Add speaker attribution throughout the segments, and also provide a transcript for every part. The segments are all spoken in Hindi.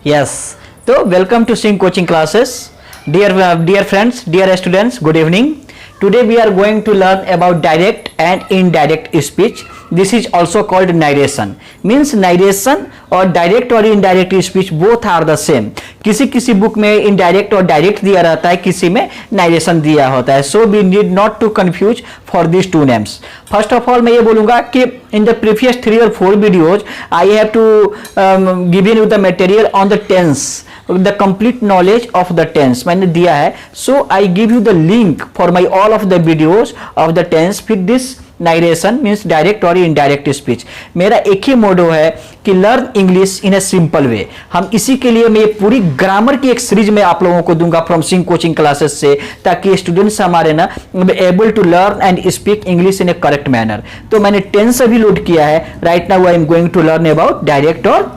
Speaker 1: Yes. So welcome to Sync Coaching Classes. Dear friends, dear students, good evening. Today we are going to learn about direct and indirect speech. This is also called narration. Means narration और direct और indirect speech both are the same. किसी किसी बुक में indirect और direct दिया रहता है, किसी में narration दिया होता है. So we need not to confuse for these two names. First of all मैं ये बोलूँगा कि in the previous 3 or 4 videos I have to given you the material on the tense. The complete knowledge of the tense मैंने दिया है. So I give you the link for my all of the videos of the tense. फिर this narration means direct और indirect speech. मेरा एक ही मोडो है कि learn English in a simple way. हम इसी के लिए मैं पूरी ग्रामर की एक सीरीज में आप लोगों को दूंगा फ्रॉम सिंक कोचिंग क्लासेस से, ताकि स्टूडेंट्स हमारे ना able to learn and speak English in a correct manner. तो मैंने टेंस अभी लोड किया है. Right now I am going to learn about direct और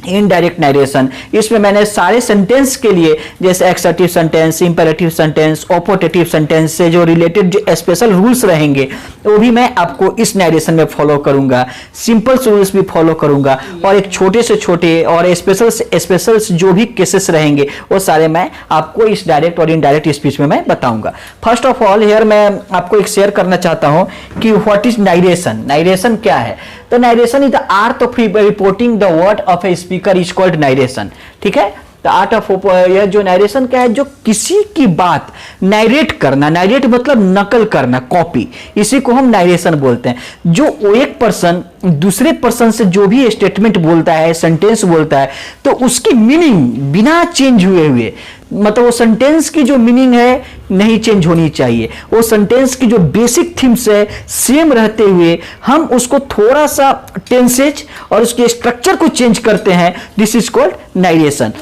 Speaker 1: इनडायरेक्ट नरेशन. इसमें मैंने सारे सेंटेंस के लिए जैसे assertive sentence, imperative sentence, optative sentence से जो रिलेटेड जो स्पेशल रूल्स रहेंगे वो भी मैं आपको इस नरेशन में फॉलो करूंगा. सिंपल रूल्स भी फॉलो करूंगा और एक छोटे से छोटे और स्पेशल जो भी केसेस रहेंगे वो सारे मैं आपको इस डायरेक्ट और इनडायरेक्ट स्पीच में मैं बताऊंगा. फर्स्ट ऑफ ऑल हियर मैं आपको एक शेयर करना चाहता हूं कि व्हाट इज नरेशन. नरेशन क्या है? तो narration is the art of reporting the word of a speaker is called narration. ठीक है. द आर्ट ऑफ यह जो नरेशन क्या है, जो किसी की बात नरेट करना. नरेट मतलब नकल करना, कॉपी. इसी को हम नरेशन बोलते हैं. जो एक पर्सन दूसरे पर्सन से जो भी स्टेटमेंट बोलता है, सेंटेंस बोलता है, तो उसकी मीनिंग बिना चेंज हुए मतलब वो सेंटेंस की जो मीनिंग है नहीं चेंज होनी चाहिए. वो सेंटेंस की जो बेसिक थीम्स है सेम रहते हुए हम उसको थोड़ा सा टेंसेज और उसके स्ट्रक्चर को चेंज करते हैं. This is called narration.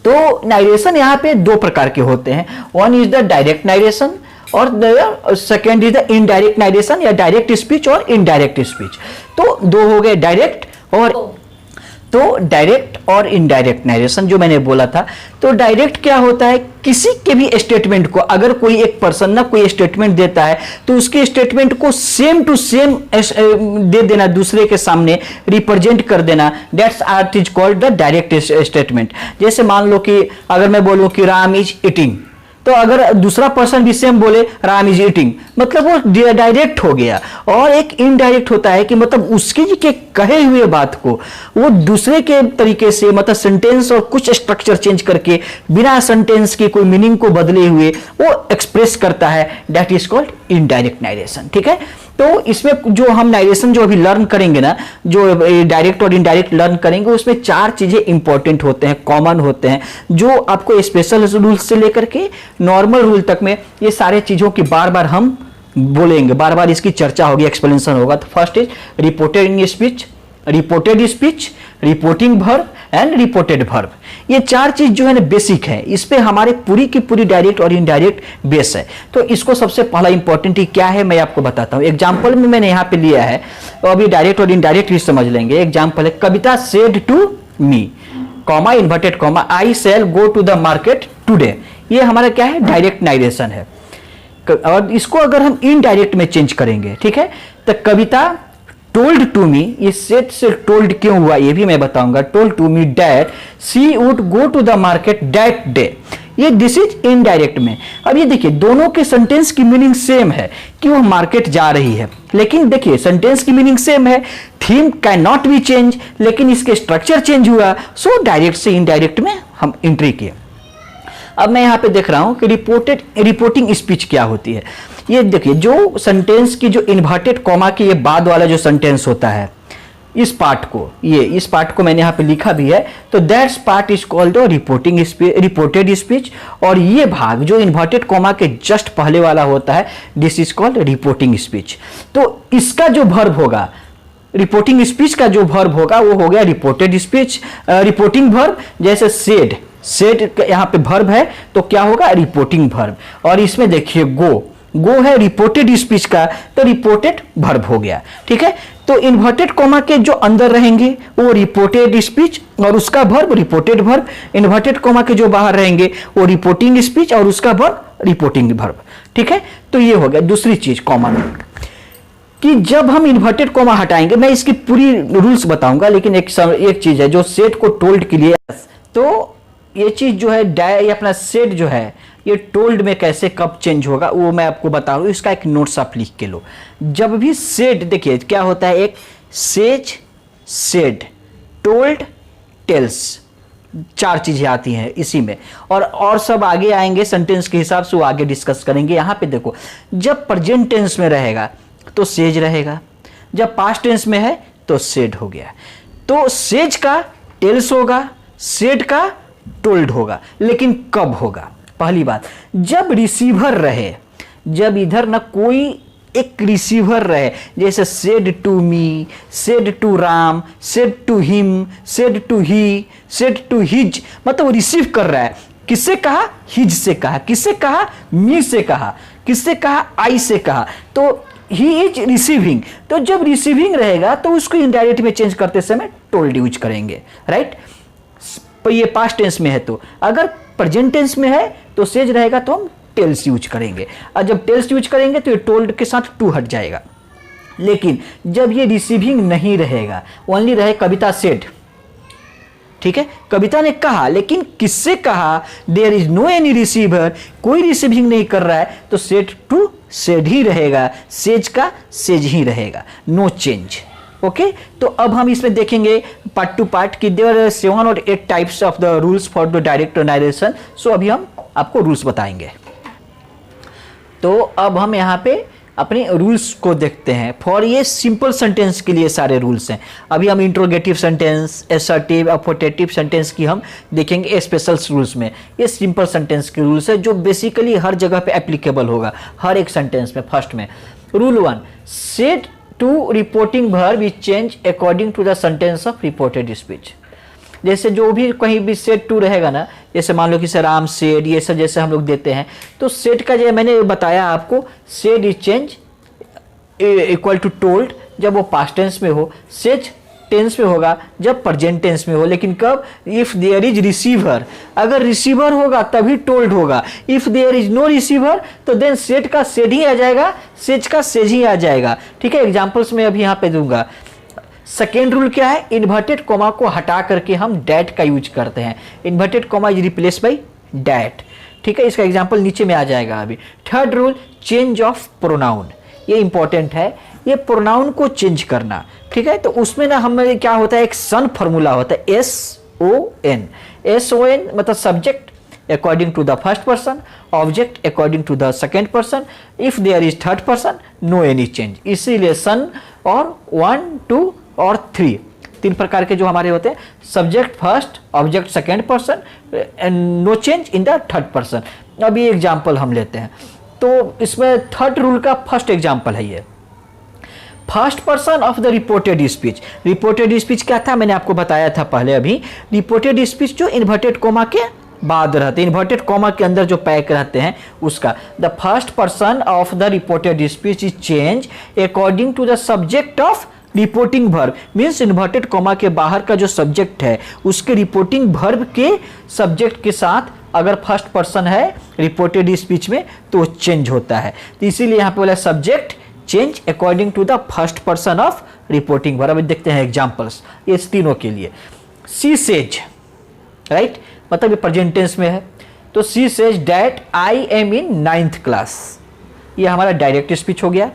Speaker 1: तो नरेशन यहाँ पे 2 प्रकार के होते हैं. One is the direct narration और second is the indirect narration या डायरेक्ट स्पीच और इनडायरेक्ट स्पीच. तो 2 हो गए डायरेक्ट और तो डायरेक्ट और इनडायरेक्ट नरेशन जो मैंने बोला था. तो डायरेक्ट क्या होता है, किसी के भी स्टेटमेंट को अगर कोई एक पर्सन ना कोई स्टेटमेंट देता है तो उसके स्टेटमेंट को सेम टू सेम दे देना, दूसरे के सामने रिप्रेजेंट कर देना. That's art is called the direct statement. जैसे मान लो कि अगर मैं बोलूं कि राम इज ईटिंग, तो अगर दूसरा पर्सन भी सेम बोले राम इज ईटिंग, मतलब वो डायरेक्ट हो गया. और एक इनडायरेक्ट होता है कि मतलब उसके जी के कहे हुए बात को वो दूसरे के तरीके से मतलब सेंटेंस और कुछ स्ट्रक्चर चेंज करके बिना सेंटेंस की कोई मीनिंग को बदले हुए वो एक्सप्रेस करता है. That is called indirect narration. ठीक है. तो इसमें जो हम नरेशन जो अभी लर्न करेंगे ना, जो डायरेक्ट और इनडायरेक्ट लर्न करेंगे, उसमें 4 चीजें इंपॉर्टेंट होते हैं, कॉमन होते हैं, जो आपको स्पेशल रूल्स से लेकर के नॉर्मल रूल तक में ये सारे चीजों की बार बार हम बोलेंगे, बार बार इसकी चर्चा होगी, एक्सप्लेनेशन होगा. तो first is reported speech, reported speech, reporting verb and reported verb. ये 4 चीज जो है ना बेसिक है. इस पे हमारे पूरी की पूरी डायरेक्ट और इनडायरेक्ट बेस है. तो इसको सबसे पहला इंपॉर्टेंट क्या है मैं आपको बताता हूं. एग्जांपल में मैंने यहां पे लिया है, तो अभी डायरेक्ट और इनडायरेक्ट भी समझ लेंगे. एग्जांपल है, Kavita said to me, comma inverted comma, I shall go to the market today. ये हमारा क्या है, डायरेक्ट नरेशन है. और इसको अगर हम इनडायरेक्ट में चेंज करेंगे, ठीक है, तो कविता टोल्ड टू मी, ये सेट से टोल्ड क्यों हुआ ये भी मैं बताऊंगा. Told to me that she would go to the market that day. ये दिस इज इनडायरेक्ट में. अब ये देखिए दोनों के सेंटेंस की मीनिंग सेम है कि वो मार्केट जा रही है, लेकिन देखिए सेंटेंस की मीनिंग सेम है, theme can not be change, लेकिन इसके स्ट्रक्चर चेंज हुआ. सो डायरेक्ट से इनडायरेक्ट में हम एंट्री किए. अब मैं यहां पे देख रहा हूं कि रिपोर्टिंग स्पीच क्या होती है. ये देखिए जो सेंटेंस की जो इन्वर्टेड कॉमा के ये बाद वाला जो सेंटेंस होता है, इस पार्ट को मैंने यहां पे लिखा भी है. तो that's part is called reported speech. और ये भाग जो इन्वर्टेड कॉमा के जस्ट पहले वाला होता है, this is called reporting speech. तो इसका जो वर्ब होगा, रिपोर्टिंग स्पीच का जो वर्ब होगा वो हो गया रिपोर्टेड स्पीच. रिपोर्टिंग वर्ब जैसे सेड यहाँ पे वर्ब है तो क्या होगा, रिपोर्टिंग वर्ब. और इसमें देखिए गो है रिपोर्टेड स्पीच का, तो रिपोर्टेड वर्ब हो गया. ठीक है. तो इन्वर्टेड कॉमा के जो अंदर रहेंगे वो रिपोर्टेड स्पीच और उसका verb reported verb. Inverted comma के जो बाहर रहेंगे वो रिपोर्टिंग स्पीच और उसका वर्ब रिपोर्टिंग वर्ब. ठीक है. तो ये हो गया दूसरी चीज कॉमन, कि जब हम इन्वर्टेड कॉमा हटाएंगे, मैं इसकी पूरी रूल्स बताऊंगा, लेकिन एक चीज है जो सेट को टोल्ड के लिए तो ये चीज़ जो है ये अपना सेड जो है ये टोल्ड में कैसे कब चेंज होगा वो मैं आपको बता रहा हूँ। इसका एक नोट्स आप लिख के लो। जब भी सेड, देखिए क्या होता है, एक सेज, सेड, टोल्ड, टेल्स, 4 चीजें आती हैं इसी में, और सब आगे आएंगे सेंटेंस के हिसाब से, वो आगे डिस्कस करेंगे। यहाँ पे देखो, जब प्रेजेंट टेंस में रहेगा तो सेज रहेगा, जब पास्ट टेंस में है तो सेड हो गया। तो सेज का टेल्स होगा, सेड का टोल्ड होगा, लेकिन कब होगा? पहली बात, जब रिसीवर रहे, जब इधर ना कोई एक रिसीवर रहे, जैसे said to me, said to Ram, said to him, said to he, said to his, मतलब वो रिसीव कर रहा है। किससे कहा? हिज से कहा। किससे कहा? मी से कहा। किससे कहा? आई से कहा। तो ही इज रिसीविंग। तो जब रिसीविंग रहेगा तो उसको इनडायरेक्ट में चेंज करते समय टोल्ड यूज करेंगे, राइट? ये पास्ट टेंस में है, तो अगर प्रेजेंट टेंस में है तो सेज रहेगा तो हम टेल्स यूज करेंगे, और जब टेल्स यूज करेंगे तो ये टोल्ड के साथ टू हट जाएगा। लेकिन जब ये रिसीविंग नहीं रहेगा, ओनली रहे कविता सेड, ठीक है, कविता ने कहा, लेकिन किससे कहा? There is no any receiver, कोई रिसीविंग नहीं कर रहा है, तो सेड टू सेड ही रहेगा, सेज का सेज ही रहेगा, नो चेंज। ओके, तो अब हम इसमें देखेंगे पार्ट टू पार्ट कि देयर आर 7 और 8 types of the rules for the direct narration. So अभी हम आपको रूल्स बताएंगे। तो अब हम यहाँ पे अपने रूल्स को देखते हैं। फॉर ये सिंपल सेंटेंस के लिए सारे रूल्स हैं। अभी हम interrogative sentence, assertive, affirmative sentence की हम देखेंगे स्पेशल रूल्स में। ये सिंपल सेंटेंस के रूल्स है जो बेसिकली हर जगह पे एप्लीकेबल होगा, हर एक सेंटेंस में। फर्स्ट में rule 1, said to reporting verb is change according to the sentence of reported speech. जैसे जो भी कहीं भी सेड टू रहेगा ना, जैसे मान लो कि सर राम सेड, ये सब जैसे हम लोग देते हैं, तो सेड का जो मैंने बताया आपको, said is change equal to told जब वो पास्ट टेंस में हो, सेज टेंस में होगा जब प्रेजेंट टेंस में हो। लेकिन कब? इफ देयर इज रिसीवर, अगर रिसीवर होगा तभी टोल्ड होगा। If there is no receiver तो देन सेड का सेड ही आ जाएगा, सेज का सेज ही आ जाएगा, ठीक है। एग्जांपल्स में अभी यहाँ पे दूंगा। सेकेंड रूल क्या है? इन्वर्टेड कॉमा को हटा करके हम डैट का यूज करते हैं। Inverted comma is replace by that, ठीक है। इसका एग्जांपल नीचे में आ जाएगा अभी। Third rule, change of pronoun, ये इंपॉर्टेंट है, ये प्रोनाउन को चेंज करना, ठीक है। तो उसमें ना हमें क्या होता है, एक सन फॉर्मूला होता है, SON। SON मतलब subject according to the first person, object according to the second person, if there is third person no any change. इसीलिए सन और 1, 2 और 3 तीन प्रकार के जो हमारे होते हैं, subject first, object second person and no change in the third person. अब ये एग्जाम्पल हम लेते हैं, तो इसमें थर्ड रूल का फर्स्ट एग्जाम्पल है ये। First person of the reported speech. Reported speech क्या था, मैंने आपको बताया था पहले अभी। रिपोर्टेड स्पीच जो इन्वर्टेड कोमा के बाद रहते हैं, इन्वर्टेड कॉमा के अंदर जो पैक रहते हैं उसका। The first person of the reported speech is change according to the subject of reporting verb. Means inverted comma के बाहर का जो सब्जेक्ट है उसके रिपोर्टिंग वर्ब के सब्जेक्ट के साथ अगर फर्स्ट पर्सन है रिपोर्टेड स्पीच में तो चेंज होता है। तो इसीलिए यहाँ पे बोला subject change according to the first person of reporting verb. अभी देखते हैं एग्जांपल्स ये तीनों के लिए। सी सेज, राइट, मतलब ये प्रेजेंट टेंस में है, तो she says that I am in 9th class, ये हमारा डायरेक्ट स्पीच हो गया।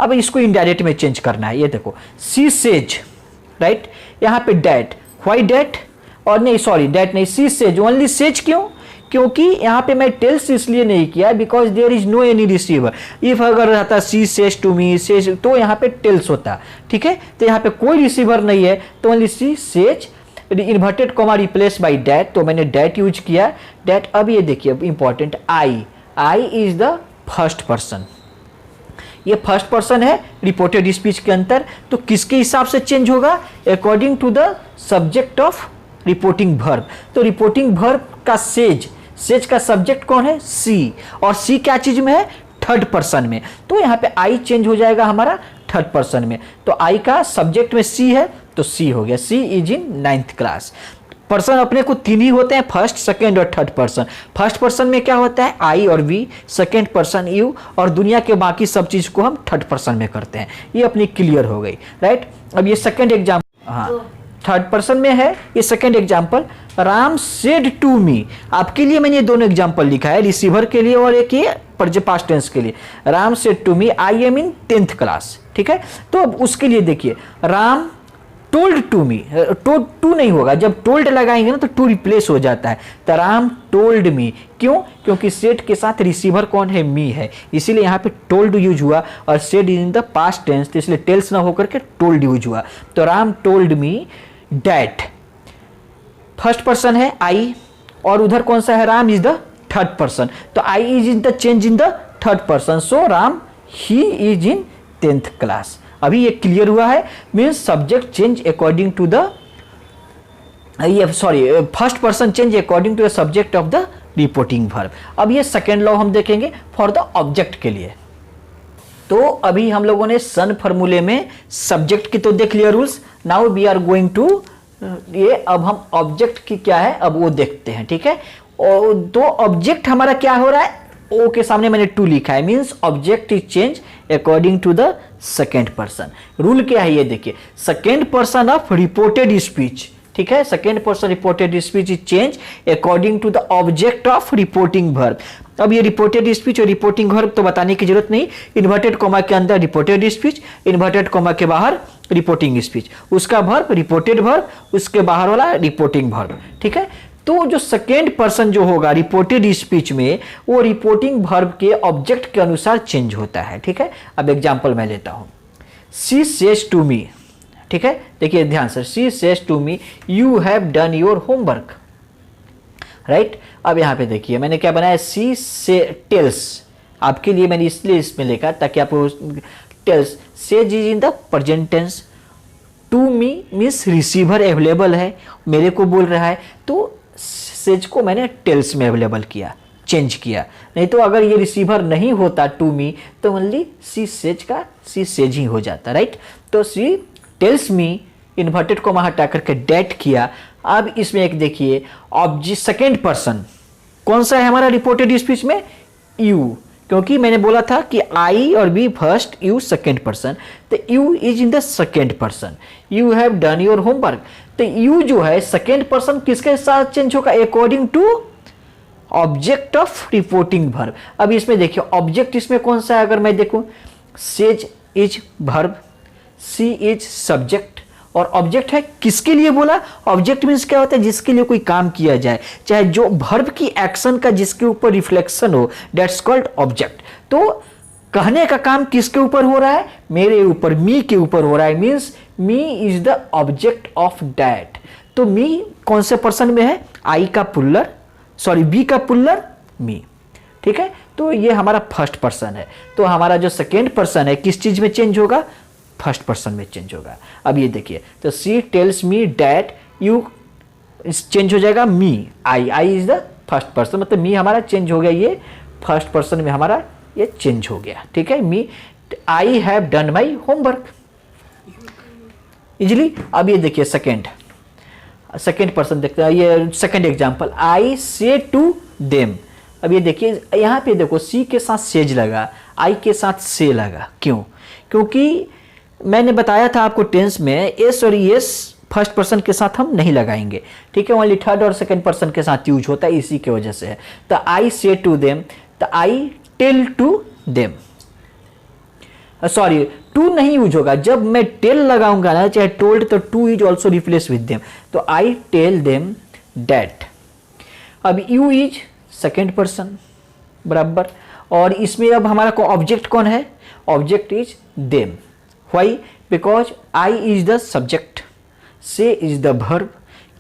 Speaker 1: अब इसको इनडायरेक्ट में चेंज करना है। ये देखो सी सेज, राइट, यहाँ पे डैट, व्हाई डैट, और नहीं सॉरी डैट नहीं, सी सेज, ओनली सेज। क्यों? क्योंकि यहाँ पे मैं टेल्स इसलिए नहीं किया because there is no any receiver. If अगर रहता she says to me says तो यहाँ पे टेल्स होता, ठीक है। तो यहाँ पे कोई रिसीवर नहीं है तो only she says, inverted comma replace by that, तो मैंने डैट यूज किया, डैट। अब ये देखिए important, I is the first person, ये फर्स्ट पर्सन है रिपोर्टेड स्पीच के अंदर, तो किसके हिसाब से चेंज होगा? According to the subject of reporting verb. तो रिपोर्टिंग वर्ब का सेज, सेज का सब्जेक्ट कौन है? सी, और सी क्या चीज में है? थर्ड पर्सन में। तो यहाँ पे आई चेंज हो जाएगा हमारा थर्ड पर्सन में। तो आई का सब्जेक्ट में सी है तो सी हो गया, she is in 9th class. Person अपने को 3 ही होते हैं, फर्स्ट, सेकेंड और थर्ड पर्सन। फर्स्ट पर्सन में क्या होता है? आई और वी, सेकेंड पर्सन यू, और दुनिया के बाकी सब चीज को हम थर्ड पर्सन में करते हैं। ये अपनी क्लियर हो गई, राइट। अब ये सेकेंड एग्जाम्पल, हाँ थर्ड पर्सन में है। ये second example, Ram said to me. आपके लिए मैंने ये दोनों एग्जांपल लिखा है, रिसीवर के लिए और एक ये पास्ट टेंस के लिए। Ram said to me I am in 10th class, ठीक है। तो अब उसके लिए देखिए, Ram told to me, to नहीं होगा, जब टोल्ड लगाएंगे ना तो टू रिप्लेस हो जाता है। तो राम टोल्ड मी, क्यों? क्योंकि सेड के साथ रिसीवर कौन है? मी है, इसीलिए यहाँ पे टोल्ड यूज हुआ, और said in the past tense, तो इसलिए टेल्स ना होकर के टोल्ड यूज हुआ। तो Ram told me that, first person है आई, और उधर कौन सा है? Ram is the third person, तो I is in the change in the third person, so Ram ही इज इन 10th क्लास। अभी ये क्लियर हुआ है, means subject change according to the first person change according to the subject of the reporting verb. अब ये सेकेंड लॉ हम देखेंगे फॉर द ऑब्जेक्ट के लिए। तो अभी हम लोगों ने सन फॉर्मूले में सब्जेक्ट की तो देख लिया rules, now we are going to ये, अब हम ऑब्जेक्ट की क्या है अब वो देखते हैं, ठीक है। और तो ऑब्जेक्ट हमारा क्या हो रहा है? ओ के सामने मैंने टू लिखा है, means object is change according to the second person. Rule क्या है ये देखिए, second person of reported speech, ठीक है, second person reported speech is change according to the object of reporting verb. अब ये रिपोर्टेड स्पीच और रिपोर्टिंग वर्ब तो बताने की जरूरत नहीं, इन्वर्टेड कॉमा के अंदर रिपोर्टेड स्पीच, इन्वर्टेड कॉमा के बाहर रिपोर्टिंग स्पीच, उसका वर्ब रिपोर्टेड वर्ब, उसके बाहर वाला रिपोर्टिंग वर्ब, ठीक है। तो जो सेकेंड पर्सन जो होगा रिपोर्टेड स्पीच में, वो रिपोर्टिंग वर्ब के ऑब्जेक्ट के अनुसार चेंज होता है, ठीक है। अब एग्जांपल मैं लेता हूं, शी सेज टू मी, ठीक है, देखिए ध्यान से, she says to me you have done your homework, right. अब यहां पे देखिए मैंने क्या बनाया, शी से टेल्स, आपके लिए मैंने इसलिए इसमें लिखा ताकि आपको tells, says is in the present tense, to me means receiver available है, मेरे को बोल रहा है, तो सेज को मैंने टेल्स में अवेलेबल किया, चेंज किया। नहीं तो अगर ये रिसीवर नहीं होता टू मी तो ओनली सी सेज का सी सेज ही हो जाता, राइट। तो सी टेल्स मी इन्वर्टेड को वहां हटा करके डेट किया। अब इसमें एक देखिए ऑब्जेक्ट सेकेंड पर्सन कौन सा है हमारा रिपोर्टेड स्पीच में? यू, क्योंकि मैंने बोला था कि आई और be first, you second person, तो you is in the second person, you have done your homework. तो यू जो है सेकेंड पर्सन किसके साथ चेंज होगा? According to object of reporting verb. अब इसमें देखिए ऑब्जेक्ट इसमें कौन सा है, अगर मैं देखूं, says is verb, she is subject, और ऑब्जेक्ट है किसके लिए बोला? ऑब्जेक्ट मीन्स क्या होता है? जिसके लिए कोई काम किया जाए, चाहे जो वर्ब की एक्शन का जिसके ऊपर रिफ्लेक्शन हो, दैट्स कॉल्ड ऑब्जेक्ट। तो कहने का काम किसके ऊपर हो रहा है? मेरे ऊपर, मी के ऊपर हो रहा है, means me is the object of that. तो मी कौन से पर्सन में है? आई का पुल्लर, सॉरी बी का पुल्लर मी, ठीक है। तो ये हमारा फर्स्ट पर्सन है, तो हमारा जो सेकेंड पर्सन है किस चीज में चेंज होगा? फर्स्ट पर्सन में चेंज होगा। अब ये देखिए, तो she tells me that you change हो जाएगा me, I, I is the first person, मतलब मी हमारा चेंज हो गया, ये फर्स्ट पर्सन में हमारा ये चेंज हो गया, ठीक है। Me I have done my homework easily. अब ये देखिए सेकेंड पर्सन देखते हैं, ये सेकेंड एग्जांपल, आई से टू देम। अब ये देखिए यहाँ पे देखो सी के साथ सेज लगा, आई के साथ से लगा, क्यों? क्योंकि मैंने बताया था आपको टेंस में एस और एस फर्स्ट पर्सन के साथ हम नहीं लगाएंगे, ठीक है, ओनली थर्ड और सेकंड पर्सन के साथ यूज होता है, इसी की वजह से है। तो आई से टू देम, तो I tell to them, sorry to नहीं यूज होगा, जब मैं टेल लगाऊंगा ना, चाहे टोल्ड, तो to is also replace with them, तो आई टेल देम डैट। अब यू इज सेकेंड पर्सन बराबर, और इसमें अब हमारा ऑब्जेक्ट कौन है? Object is them. Why? Because I is the subject, say is the verb.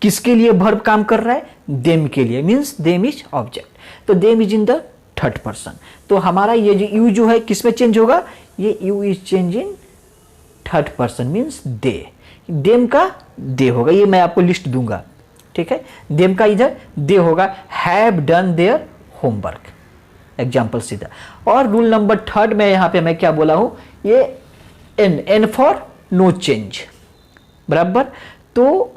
Speaker 1: किसके लिए वर्ब काम कर रहा है? देम के लिए, मीन्स देम इज ऑब्जेक्ट, तो them is in the third person. तो हमारा ये जो यू जो है किस में चेंज होगा? ये you is change in third person, means they, them का दे होगा, ये मैं आपको लिस्ट दूंगा, ठीक है। देम का इधर दे होगा, have done their homework, example सीधा। और रूल नंबर थर्ड में यहाँ पे मैं क्या बोला हूं, ये एन फॉर नो चेंज बराबर। तो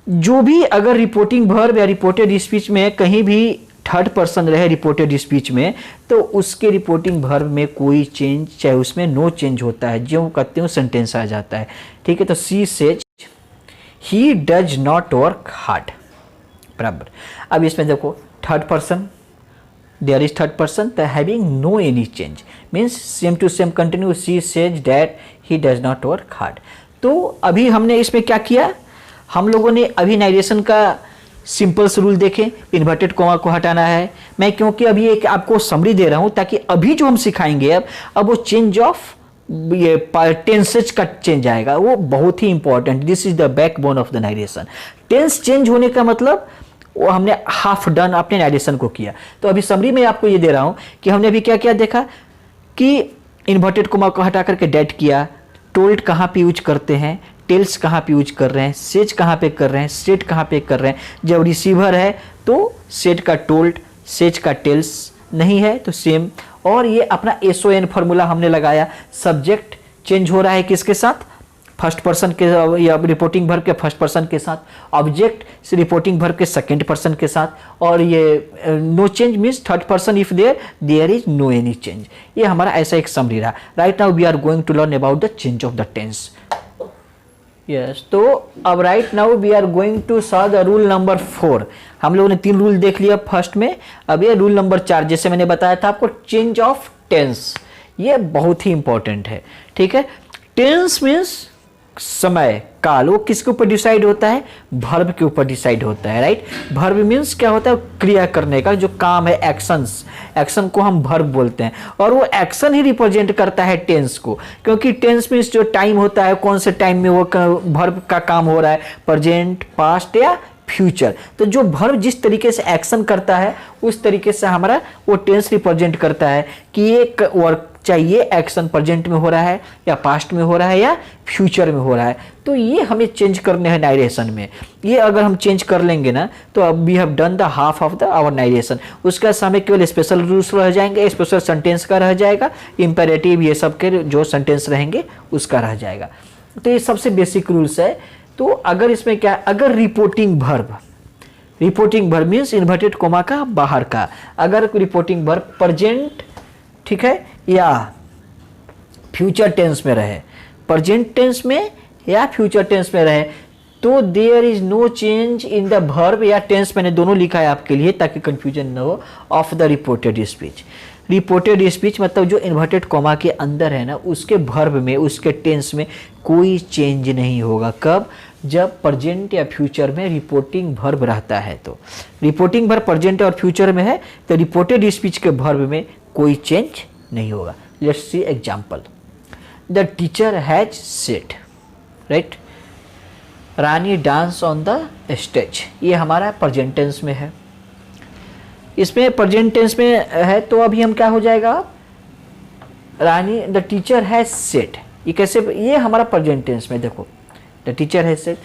Speaker 1: जो भी अगर रिपोर्टिंग वर्ब या रिपोर्टेड स्पीच में कहीं भी थर्ड पर्सन रहे रिपोर्टेड स्पीच में, तो उसके रिपोर्टिंग वर्ब में कोई चेंज, चाहे उसमें नो चेंज होता है, जो कहते हो सेंटेंस आ जाता है, ठीक है। तो she says he does not work hard, बराबर। अब इसमें देखो third person, there is third person, the having no any change means same to same continue, she says that he does not work hard। तो अभी हमने इसमें क्या किया, हम लोगों ने अभी नाइरेशन का सिंपल रूल देखे, इन्वर्टेड कोमा को हटाना है। मैं क्योंकि अभी एक आपको समरी दे रहा हूं ताकि अभी जो हम सिखाएंगे अब वो चेंज ऑफ ये टेंसेज का चेंज आएगा, वो बहुत ही important. This is the backbone of the narration. Tense change होने का मतलब वो हमने हाफ डन अपने नाइरेशन को किया। तो अभी समरी में आपको ये दे रहा हूं कि हमने अभी क्या क्या देखा कि इन्वर्टेड कोमा को हटा करके डेट किया, टोल्ड कहाँ पे यूज करते हैं, टेल्स कहाँ पे यूज कर रहे हैं, सेज कहाँ पे कर रहे हैं, सेट कहाँ पे कर रहे हैं। जब रिसीवर है तो सेट का टोल्ड, सेज का टेल्स, नहीं है तो सेम। और ये अपना SON फॉर्मूला हमने लगाया, सब्जेक्ट चेंज हो रहा है किसके साथ, फर्स्ट पर्सन के या रिपोर्टिंग वर्ब के फर्स्ट पर्सन के साथ, ऑब्जेक्ट से रिपोर्टिंग वर्ब के सेकंड पर्सन के साथ, और ये no change means third person if there is no any change. ये हमारा ऐसा एक समरी रहा। Right now we are going to learn about the change of the tense. Yes, तो अब right now we are going to saw the rule number 4। हम लोगों ने 3 रूल देख लिया फर्स्ट में, अब ये रूल नंबर 4 जैसे मैंने बताया था आपको, चेंज ऑफ टेंस। ये बहुत ही इंपॉर्टेंट है, ठीक है। टेंस मीन्स समय काल, वो किसके ऊपर डिसाइड होता है, वर्ब के ऊपर डिसाइड होता है, राइट। वर्ब मीन्स क्या होता है, क्रिया करने का जो काम है, एक्शंस, एक्शन को हम वर्ब बोलते हैं, और वो एक्शन ही रिप्रेजेंट करता है टेंस को, क्योंकि टेंस मीन्स जो टाइम होता है, कौन से टाइम में वो वर्ब का काम हो रहा है, प्रेजेंट, पास्ट या फ्यूचर। तो जो वर्ब जिस तरीके से एक्शन करता है उस तरीके से हमारा वो टेंस रिप्रेजेंट करता है कि ये वर्क चाहिए एक्शन प्रेजेंट में हो रहा है या पास्ट में हो रहा है या फ्यूचर में हो रहा है। तो ये हमें चेंज करने हैं नाइरेशन में। ये अगर हम चेंज कर लेंगे ना तो अब we have done the half of the our narration. उसका समय केवल स्पेशल रूल्स रह जाएंगे, स्पेशल सेंटेंस का रह जाएगा, इंपेरेटिव ये सब के जो सेंटेंस रहेंगे उसका रह जाएगा। तो ये सबसे बेसिक रूल्स है। तो अगर इसमें क्या, अगर reporting verb means inverted coma का बाहर का, अगर रिपोर्टिंग वर्ब प्रेजेंट, ठीक है, या फ्यूचर टेंस में रहे, प्रेजेंट टेंस में या फ्यूचर टेंस में रहे, तो there is no change in the verb या टेंस, मैंने दोनों लिखा है आपके लिए ताकि कंफ्यूजन न हो, of the reported speech. Reported speech मतलब जो इन्वर्टेड कॉमा के अंदर है ना, उसके वर्ब में, उसके टेंस में कोई चेंज नहीं होगा। कब, जब प्रेजेंट या फ्यूचर में रिपोर्टिंग वर्ब रहता है। तो रिपोर्टिंग वर्ब प्रेजेंट और फ्यूचर में है तो रिपोर्टेड स्पीच के वर्ब में कोई चेंज नहीं होगा। Let's see example. The teacher has said, right, Rani dance on the stage. ये हमारा प्रेजेंट टेंस में है, इसमें प्रेजेंट टेंस में है, तो अभी हम क्या हो जाएगा, रानी, द टीचर हैज सेड। ये कैसे, ये हमारा प्रेजेंट टेंस में, देखो द टीचर हैज सेड,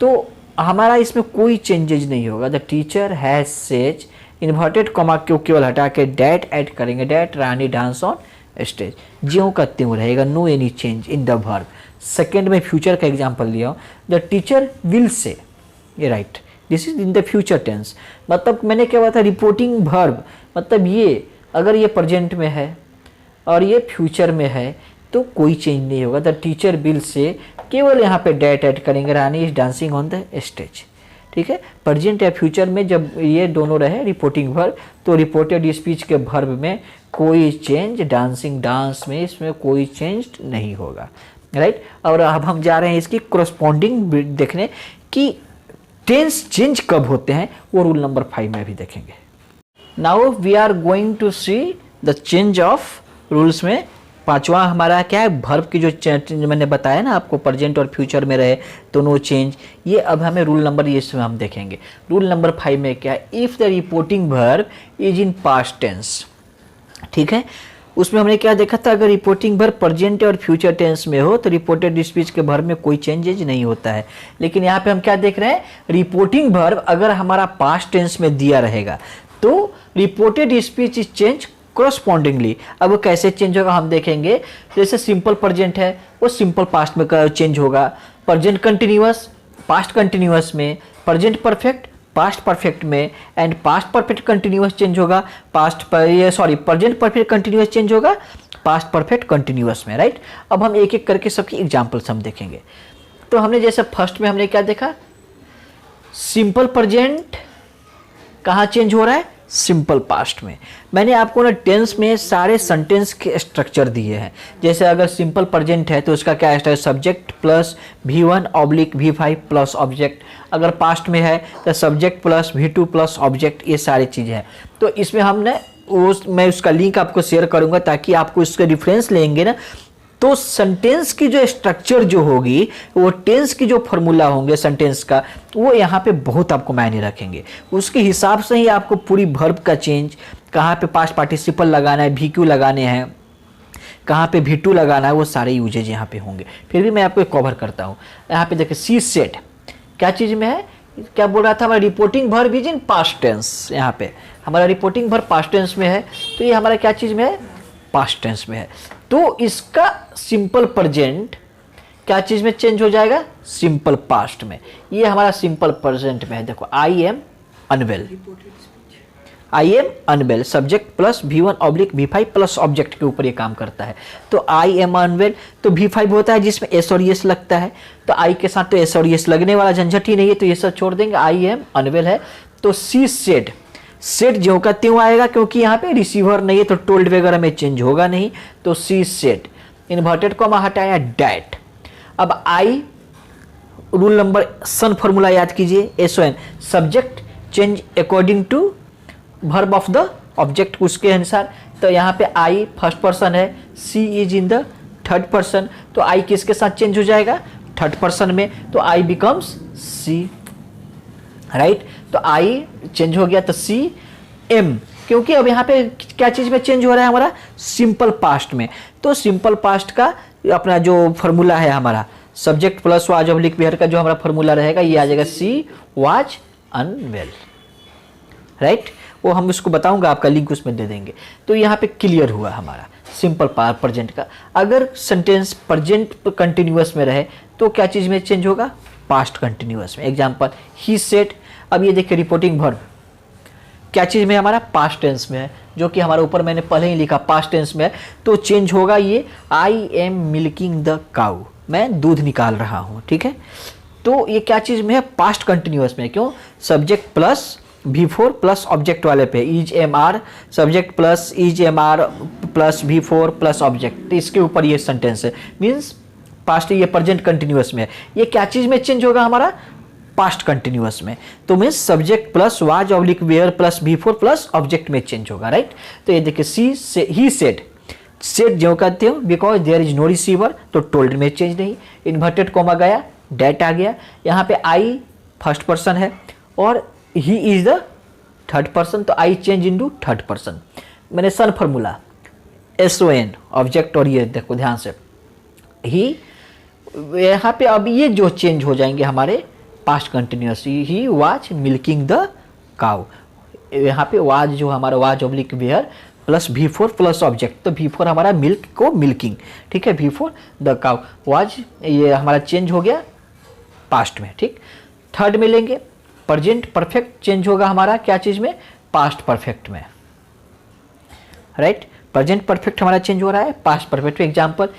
Speaker 1: तो हमारा इसमें कोई चेंजेज नहीं होगा। The teacher has said, inverted comma को केवल हटा के डैट ऐड करेंगे, that Rani dance on stage, ज्यों का त्यों रहेगा, no any change in the verb. Second में फ्यूचर का एग्जाम्पल लिया, द टीचर विल से, ये right, this is in the future tense. मतलब मैंने क्या बताया, रिपोर्टिंग वर्ब मतलब ये, अगर ये प्रेजेंट में है और ये फ्यूचर में है तो कोई चेंज नहीं होगा। द टीचर विल से, केवल यहाँ पे डैट ऐड करेंगे, Rani is dancing on the stage, ठीक है। प्रेजेंट या फ्यूचर में जब ये दोनों रहे रिपोर्टिंग वर्ब, तो रिपोर्टेड स्पीच के वर्ब में कोई चेंज, डांसिंग, डांस में इसमें कोई चेंज नहीं होगा, राइट। और अब हम जा रहे हैं इसकी कोरस्पॉन्डिंग देखने कि टेंस चेंज कब होते हैं, वो रूल नंबर 5 में भी देखेंगे। Now we are going to see the change of rules में। पांचवा हमारा क्या है, वर्ब की जो मैंने बताया ना आपको, प्रेजेंट और फ्यूचर में रहे तो नो चेंज। ये अब हमें रूल नंबर, ये इसमें हम देखेंगे। रूल नंबर 5 में क्या है, if the reporting verb is in past tense, ठीक है। उसमें हमने क्या देखा था, अगर रिपोर्टिंग वर्ब प्रेजेंट और फ्यूचर टेंस में हो तो रिपोर्टेड स्पीच के वर्ब में कोई चेंजेज नहीं होता है। लेकिन यहाँ पे हम क्या देख रहे हैं, रिपोर्टिंग वर्ब अगर हमारा पास्ट टेंस में दिया रहेगा तो reported speech is change correspondingly. अब वो कैसे चेंज होगा हम देखेंगे। जैसे सिंपल प्रेजेंट है वो सिंपल पास्ट में चेंज होगा, प्रेजेंट कंटिन्यूअस पास्ट कंटिन्यूअस में, प्रेजेंट परफेक्ट पास्ट परफेक्ट में, and past perfect continuous change होगा प्रेजेंट परफेक्ट कंटिन्यूअस चेंज होगा पास्ट परफेक्ट कंटिन्यूअस में, राइट। अब हम एक एक करके सबकी एग्जांपल्स हम देखेंगे। तो हमने जैसे फर्स्ट में हमने क्या देखा, सिंपल प्रेजेंट कहाँ चेंज हो रहा है, सिंपल पास्ट में। मैंने आपको ना टेंस में सारे सेंटेंस के स्ट्रक्चर दिए हैं। जैसे अगर सिंपल प्रेजेंट है तो उसका क्या है, subject plus V1 oblique V5 plus object. अगर पास्ट में है तो subject plus V2 plus object, ये सारी चीज़ें हैं। तो इसमें हमने मैं उसका लिंक आपको शेयर करूंगा ताकि आपको इसका रेफरेंस लेंगे ना, तो सेंटेंस की जो स्ट्रक्चर जो होगी, वो टेंस की जो फॉर्मूला होंगे सेंटेंस का, वो यहाँ पे बहुत आपको मायने रखेंगे। उसके हिसाब से ही आपको पूरी वर्ब का चेंज, कहाँ पे पास्ट पार्टिसिपल लगाना है, VQ लगाने हैं, कहाँ पे V2 लगाना है, वो सारे यूजेज यहाँ पे होंगे। फिर भी मैं आपको कवर करता हूँ। यहाँ पे देखिए सी सेड क्या चीज़ में है, क्या बोल रहा था, हमारा reporting verb is in past tense. यहाँ पे हमारा रिपोर्टिंग वर्ब पास्ट टेंस में है, तो ये हमारा क्या चीज़ में है, पास्ट टेंस में है। तो इसका सिंपल प्रेजेंट क्या चीज में चेंज हो जाएगा, सिंपल पास्ट में। ये हमारा सिंपल प्रेजेंट में है। देखो I am unwell, I am unwell subject plus V1 oblique V5 plus object के ऊपर ये काम करता है। तो आई एम अनवेल, तो V5 होता है जिसमें S और S लगता है, तो आई के साथ तो S और S लगने वाला झंझट ही नहीं है, तो ये सब छोड़ देंगे। आई एम अनवेल है, तो सी सेड, सेट जो का त्यों आएगा क्योंकि यहाँ पे रिसीवर नहीं है, तो टोल्ड वगैरह में चेंज होगा नहीं, तो सी सेट, इन्वर्टेड कॉमा हटाया डैट। अब I rule number son formula याद कीजिए, SON subject change according to verb of the object, उसके अनुसार। तो यहाँ पे आई फर्स्ट पर्सन है, she is in the third person, तो आई किसके साथ चेंज हो जाएगा, थर्ड पर्सन में, तो आई बिकम्स सी, राइट। तो आई चेंज हो गया, तो सी एम, क्योंकि अब यहाँ पे क्या चीज में चेंज हो रहा है, हमारा सिंपल पास्ट में। तो सिंपल पास्ट का अपना जो फॉर्मूला है हमारा subject plus was oblique were का जो हमारा फॉर्मूला रहेगा, ये आ जाएगा सी वाज अनवेल, राइट। वो हम उसको बताऊंगा, आपका लिंक उसमें दे देंगे। तो यहाँ पे क्लियर हुआ हमारा सिंपल प्रेजेंट का। अगर सेंटेंस प्रेजेंट कंटिन्यूअस में रहे तो क्या चीज में चेंज होगा, पास्ट कंटिन्यूअस में। एग्जांपल ही सेड, अब ये देखिए रिपोर्टिंग वर्ब क्या चीज में, हमारा पास्ट टेंस में है, जो कि हमारे ऊपर मैंने पहले ही लिखा पास्ट टेंस में है, तो चेंज होगा ये I am milking the cow, मैं दूध निकाल रहा हूँ, ठीक है। तो ये क्या चीज में है, पास्ट कंटिन्यूअस में। क्यों, subject plus V4 plus object वाले पे, is am are, subject plus is am are plus V4 plus object, इसके ऊपर ये सेंटेंस है, मीन्स पास्ट, ये प्रेजेंट कंटिन्यूअस में है। ये क्या चीज में चेंज होगा, हमारा पास्ट कंटिन्यूअस में। तो means subject plus was oblique were plus V4 plus object में चेंज होगा, राइट। तो ये देखिए सी से ही सेड, सेड जो कहते हो because there is no receiver, तो टोल्ड में चेंज नहीं, इन्वर्टेड कॉमा गया, डेट आ गया। यहाँ पे आई फर्स्ट पर्सन है और he is the third person, तो I change into third person. मैंने सन फॉर्मूला SON ऑब्जेक्ट, और ये देखो ध्यान से ही, यहाँ पे अब ये जो चेंज हो जाएंगे हमारे past continuous, he was milking the cow, यहाँ पे वाज जो हमारा was oblique were plus V4 plus object, तो V4 हमारा मिल्क को मिल्किंग, ठीक है, V4 द काउ वाज, ये हमारा चेंज हो गया पास्ट में, ठीक। थर्ड में लेंगे प्रेजेंट परफेक्ट, चेंज होगा हमारा क्या चीज में, पास्ट परफेक्ट में, राइट। प्रेजेंट परफेक्ट हमारा चेंज हो रहा है पास्ट परफेक्ट में। Example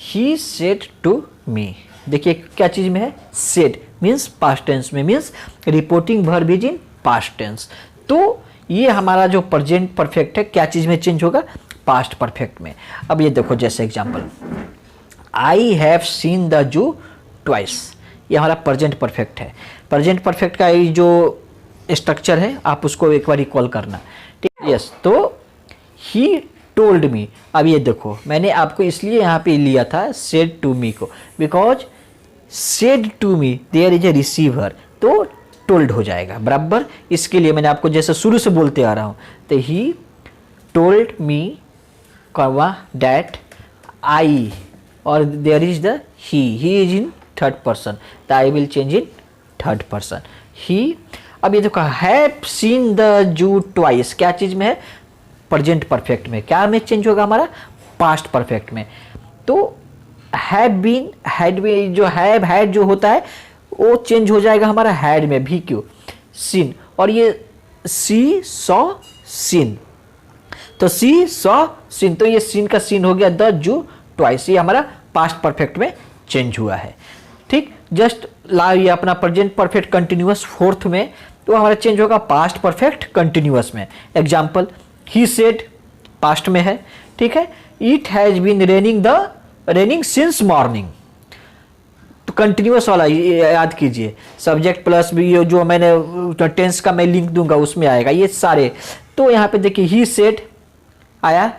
Speaker 1: he said to me, देखिए क्या चीज में है, सेड मीन्स पास्ट टेंस में, means reporting verb is in past tense. तो ये हमारा जो प्रेजेंट परफेक्ट है क्या चीज में चेंज होगा, पास्ट परफेक्ट में। अब ये देखो जैसे example, I have seen the zoo twice, ये हमारा प्रेजेंट परफेक्ट है। प्रेजेंट परफेक्ट का ये जो स्ट्रक्चर है आप उसको एक बार रिकॉल करना, ठीक। यस, तो ही टोल्ड मी, अब ये देखो मैंने आपको इसलिए यहाँ पे लिया था सेड टू मी को, because said to me there is a receiver, तो टोल्ड हो जाएगा बराबर। इसके लिए मैंने आपको जैसे शुरू से बोलते आ रहा हूँ, तो he told me comma that I, और there is the he is in third person, तो I will change in third person, he. अब ये देखो have seen the zoo twice, क्या चीज में है, प्रेजेंट परफेक्ट में। क्या में चेंज होगा, हमारा पास्ट परफेक्ट में। तो हैव बीन, हैड में जो हैव हैड जो होता है वो चेंज हो जाएगा हमारा हैड में, VQ सीन, और ये सी सॉ सीन, तो सी सॉ सीन, तो ये सीन का सीन हो गया द जू ट्वाइस, ये हमारा पास्ट परफेक्ट में चेंज हुआ है। ठीक, जस्ट ला ये अपना प्रेजेंट परफेक्ट कंटिन्यूअस फोर्थ में, तो हमारा चेंज होगा पास्ट परफेक्ट कंटिन्यूअस में। एग्जाम्पल, ही सेड पास्ट में है, ठीक है, it has been raining since morning, तो कंटिन्यूअस वाला याद कीजिए, सब्जेक्ट प्लस भी ये जो मैंने टेंस का मैं लिंक दूंगा उसमें आएगा ये सारे। तो यहाँ पे देखिए ही सेड आया,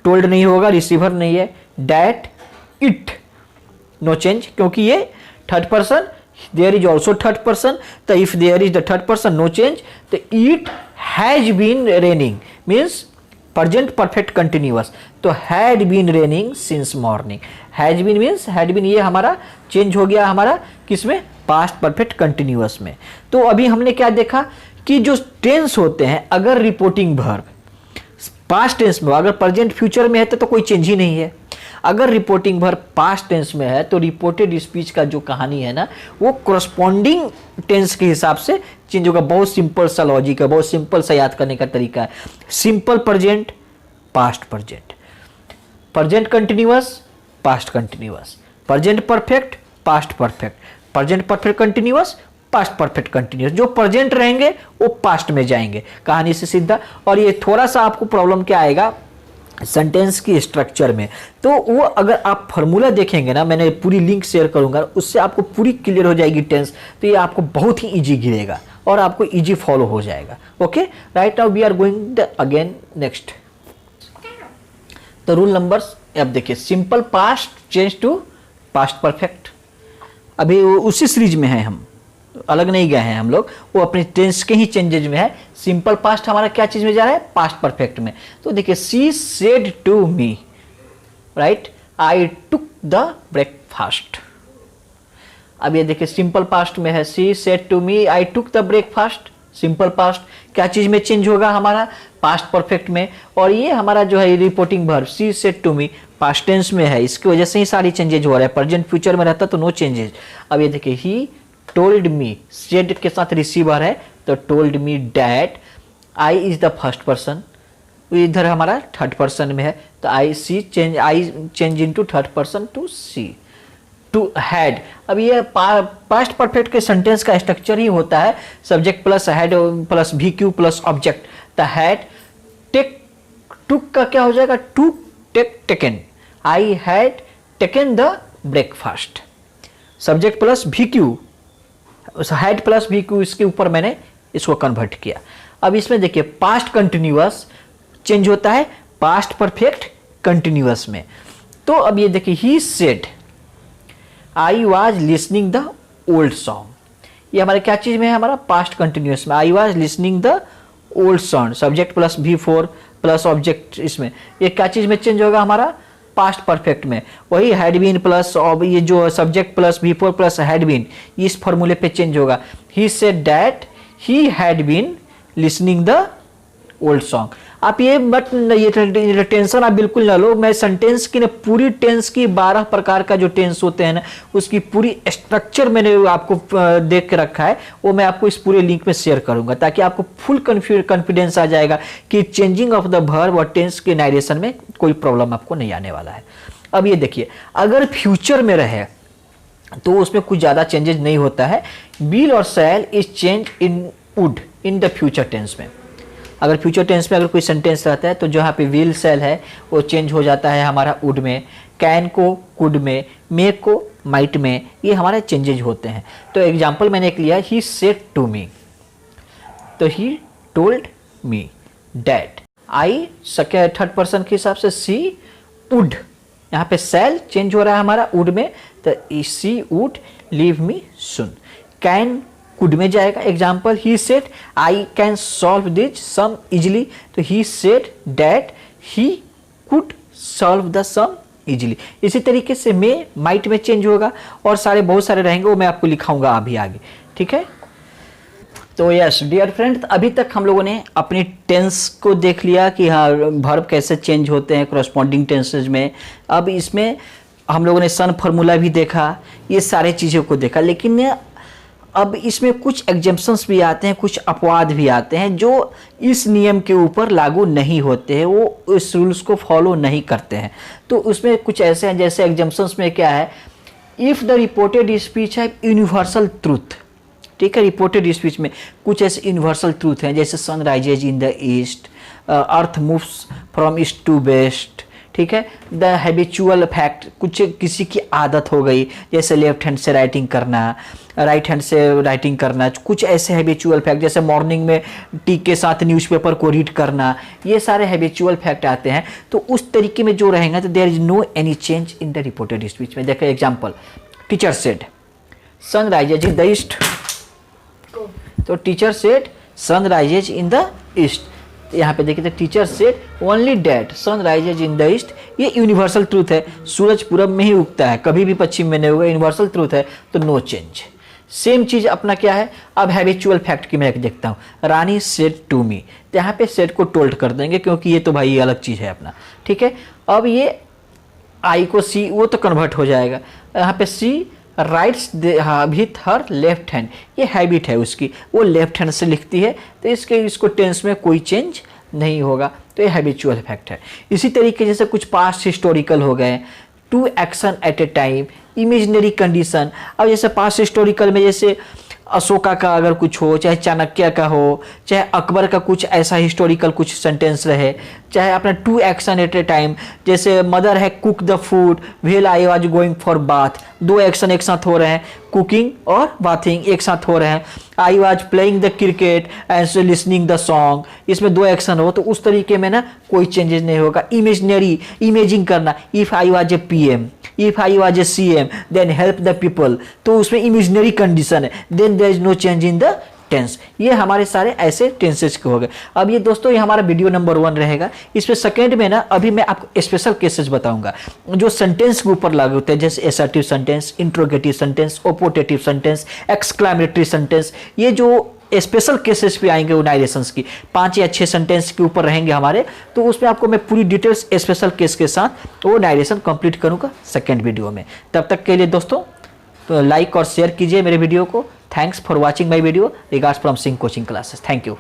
Speaker 1: टोल्ड नहीं होगा, रिसीवर नहीं है, डैट इट नो चेंज क्योंकि ये third person, there is also third person, तो if there is the third person no change, तो it has been raining means present perfect continuous, तो had been raining since morning, has been means had been, ये हमारा चेंज हो गया हमारा किसमें, पास्ट परफेक्ट कंटिन्यूअस में। तो अभी हमने क्या देखा कि जो टेंस होते हैं, अगर रिपोर्टिंग वर्ब पास्ट टेंस में, अगर प्रेजेंट फ्यूचर में है तो कोई चेंज ही नहीं है। अगर रिपोर्टिंग वर्ब पास्ट टेंस में है तो रिपोर्टेड स्पीच का जो कहानी है ना, वो कोरस्पॉन्डिंग टेंस के हिसाब से चेंज होगा। बहुत सिंपल सा लॉजिक है, बहुत सिंपल सा याद करने का तरीका है। Simple present, past present, present continuous, past continuous, present perfect, past perfect, present perfect continuous, past perfect continuous. जो प्रेजेंट रहेंगे वो पास्ट में जाएंगे, कहानी से सीधा। और ये थोड़ा सा आपको प्रॉब्लम क्या आएगा सेंटेंस की स्ट्रक्चर में, तो वो अगर आप फार्मूला देखेंगे ना, मैंने पूरी लिंक शेयर करूंगा, उससे आपको पूरी क्लियर हो जाएगी टेंस, तो ये आपको बहुत ही इजी गिरेगा और आपको इजी फॉलो हो जाएगा। Okay, right now we are going again next. तो रूल नंबर्स अब देखिए, simple past change to past perfect, अभी उसी सीरीज में है, हम अलग नहीं गए हैं हम लोग, वो अपने टेंस के ही चेंजेज में है। सिंपल पास्ट हमारा क्या चीज में जा रहा है, पास्ट परफेक्ट में। तो देखिए, she said to me, right, I took the breakfast. अब ये देखिए सिंपल पास्ट में है, she said to me I took the breakfast. Simple past क्या चीज में चेंज होगा हमारा, पास्ट परफेक्ट में। और ये हमारा जो है reporting verb she said to me past tense में है, इसकी वजह से ही सारी चेंजेज हो रहा है। प्रेजेंट फ्यूचर में रहता तो नो चेंजेज। अब ये देखिए, ही टोल्ड मी, सेड के साथ रिसीवर है, तो told me that I is the first person, इधर हमारा थर्ड पर्सन में है, तो I change into third person to she, to had. अब ये पास्ट परफेक्ट के सेंटेंस का स्ट्रक्चर ही होता है subject plus had plus V Q plus object. The had take, took का क्या हो जाएगा, to take taken, I had taken the breakfast. Subject plus V Q, had plus V Q, इसके ऊपर मैंने इसको कन्वर्ट किया। अब इसमें देखिए पास्ट कंटिन्यूअस चेंज होता है पास्ट परफेक्ट कंटिन्यूअस में। तो अब ये देखिए, ही said I was listening the old song, ये हमारे क्या चीज में है, हमारा पास्ट कंटिन्यूअस में। I was listening the old song, subject plus V4 plus object, इसमें ये क्या चीज में चेंज होगा हमारा, पास्ट परफेक्ट में। वही हैड बीन प्लस और ये जो subject plus V4 plus had been, इस फॉर्मूले पे चेंज होगा। He said that he had been listening the old song. आप ये बट ये टेंशन आप बिल्कुल ना लो, मैं सेंटेंस की ना पूरी टेंस की 12 प्रकार का जो टेंस होते हैं ना, उसकी पूरी स्ट्रक्चर मैंने आपको देख के रखा है, वो मैं आपको इस पूरे लिंक में शेयर करूंगा, ताकि आपको फुल कॉन्फिडेंस आ जाएगा कि चेंजिंग ऑफ द वर्ब और टेंस के नारेशन में कोई प्रॉब्लम आपको नहीं आने वाला है। अब ये देखिए, अगर फ्यूचर में रहे तो उसमें कुछ ज़्यादा चेंजेस नहीं होता है। विल और shall is change in would in the future tense में। अगर फ्यूचर टेंस में अगर कोई सेंटेंस रहता है तो जहाँ पे विल शैल है वो चेंज हो जाता है हमारा वुड में, कैन को कुड में, मेक को माइट में, ये हमारे चेंजेज होते हैं। तो एग्जाम्पल मैंने एक लिया, ही सेड टू मी, तो he told me that I, third person के हिसाब से सी वुड, यहाँ पे शैल चेंज हो रहा है हमारा वुड में, तो she would leave me soon. Can could में जाएगा, example he said I can solve this sum easily, तो he said that he could solve the sum easily. इसी तरीके से मे माइट में चेंज होगा और सारे बहुत सारे रहेंगे, वो मैं आपको लिखाऊंगा अभी आगे, ठीक है। तो यस डियर फ्रेंड, अभी तक हम लोगों ने अपनी टेंस को देख लिया कि हाँ वर्ब कैसे चेंज होते हैं कोरस्पॉन्डिंग टेंसेज में। अब इसमें हम लोगों ने सन फार्मूला भी देखा, ये सारे चीज़ों को देखा, लेकिन अब इसमें कुछ एग्जेम्पशंस भी आते हैं, कुछ अपवाद भी आते हैं जो इस नियम के ऊपर लागू नहीं होते हैं, वो इस रूल्स को फॉलो नहीं करते हैं। तो उसमें कुछ ऐसे हैं, जैसे एग्जेम्पशंस में क्या है, इफ द रिपोर्टेड स्पीच है यूनिवर्सल ट्रूथ, ठीक है, रिपोर्टेड स्पीच में कुछ ऐसे यूनिवर्सल ट्रूथ हैं जैसे sun rises in the east, earth moves from east to west, ठीक है, द हैबिचुअल फैक्ट, कुछ किसी की आदत हो गई जैसे लेफ्ट हैंड से राइटिंग करना, राइट हैंड से राइटिंग करना, कुछ ऐसे हैबिचुअल फैक्ट जैसे मॉर्निंग में टी के साथ न्यूज़पेपर को रीड करना, ये सारे हैबिचुअल फैक्ट आते हैं। तो उस तरीके में जो रहेंगे तो there is no any change in the reported speech में। देखो example, teacher said sun rises in the east, तो teacher said sun rises in the east, यहाँ पे देखिए teacher said only that sun rises in the east, ये यूनिवर्सल ट्रूथ है, सूरज पूरब में ही उगता है, कभी भी पश्चिम में नहीं होगा, यूनिवर्सल ट्रूथ है, तो नो चेंज। सेम चीज अपना क्या है, अब हैबिचुअल फैक्ट की मैं देखता हूँ, रानी सेड टू मी, तो यहाँ पे सेड को टोल्ड कर देंगे क्योंकि ये तो भाई ये अलग चीज है अपना, ठीक है। अब ये आई को सी, वो तो कन्वर्ट हो जाएगा, यहाँ पे she writes with her left hand, ये हैबिट है उसकी, वो लेफ्ट हैंड से लिखती है, तो इसको टेंस में कोई चेंज नहीं होगा, तो ये हैबिचुअल फैक्ट है। इसी तरीके जैसे कुछ पास्ट हिस्टोरिकल हो गए, two action at a time, imaginary condition, अब जैसे पास्ट हिस्टोरिकल में जैसे अशोका का अगर कुछ हो, चाहे चाणक्य का हो, चाहे अकबर का कुछ ऐसा हिस्टोरिकल कुछ सेंटेंस रहे, चाहे अपना two action at a time, जैसे मदर है cook the food while I was going for bath, दो एक्शन एक साथ हो रहे हैं, कुकिंग और बाथिंग एक साथ हो रहे हैं, I was playing the cricket and listening the song, इसमें दो एक्शन हो, तो उस तरीके में ना कोई चेंजेस नहीं होगा। इमेजिनरी, इमेजिंग करना, if I was a PM, if I was a CM then help the people, तो उसमें इमेजिनरी कंडीशन है, then there is no change in the tense. ये हमारे सारे ऐसे टेंसेस के हो गए। अब ये दोस्तों ये हमारा वीडियो नंबर 1 रहेगा। इसमें सेकंड में ना अभी मैं आपको स्पेशल केसेस बताऊंगा जो सेंटेंस के ऊपर लागू होते हैं, जैसे assertive sentence, interrogative sentence, optative sentence, exclamatory sentence, ये जो स्पेशल केसेस पे आएंगे वो नारेशंस की 5 या 6 सेंटेंस के ऊपर रहेंगे हमारे, तो उसमें आपको मैं पूरी डिटेल्स स्पेशल केस के साथ वो नारेशन कंप्लीट करूंगा सेकंड वीडियो में। तब तक के लिए दोस्तों तो लाइक और शेयर कीजिए मेरे वीडियो को। Thanks for watching my video. Regards from Singh coaching classes. Thank you.